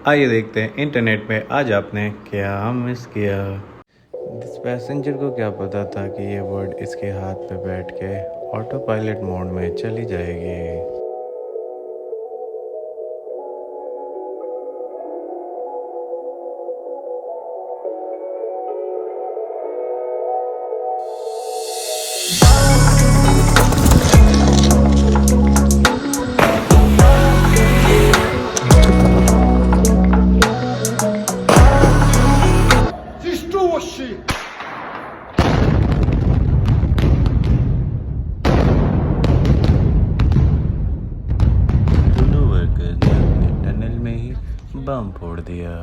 आइए देखते हैं इंटरनेट पे आज आपने क्या मिस किया। इस पैसेंजर को क्या पता था कि ये वर्ड इसके हाथ पे बैठ के ऑटो पायलट मोड में चली जाएगी। दोनों वर्कर ने अपने टनल में ही बम फोड़ दिया।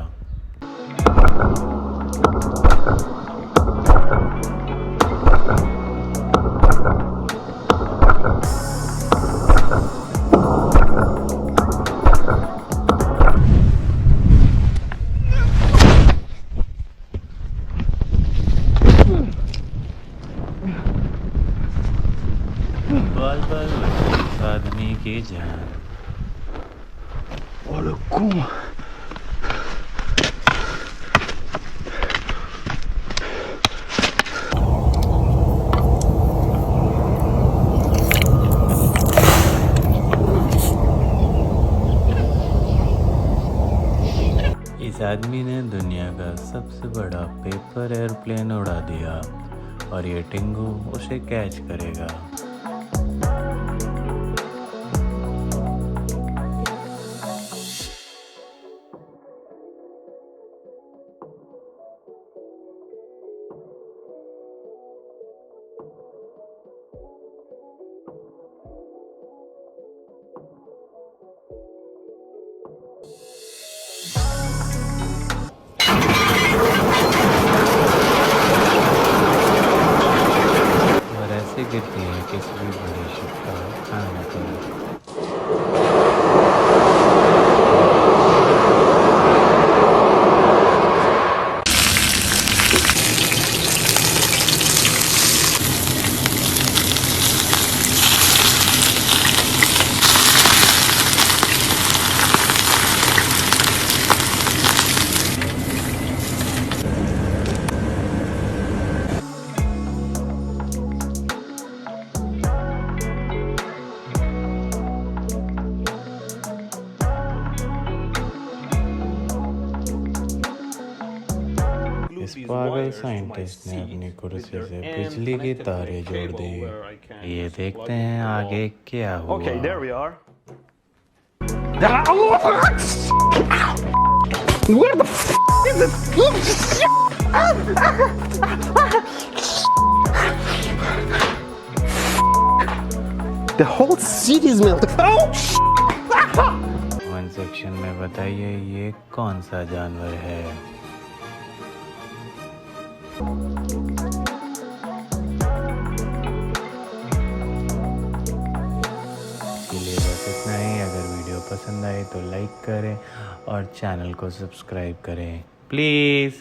बाल बाल बची इस आदमी की जान। Olha como. इस आदमी ने दुनिया का सबसे बड़ा पेपर एयरप्लेन उड़ा दिया और ये टिंगू उसे कैच करेगा। और ऐसे गिरती है किसी भी बड़े शिप का खाने पर। इस पागल साइंटिस्ट ने अपनी कुर्सी से बिजली की तारें जोड़ दी। ये देखते हैं आगे क्या हुआ। Okay, there we are. Where the f is it? The whole city is melting. Comment section में बताइए ये कौन सा जानवर है। इसके लिए बस इतना ही। अगर वीडियो पसंद आए तो लाइक करें और चैनल को सब्सक्राइब करें प्लीज़।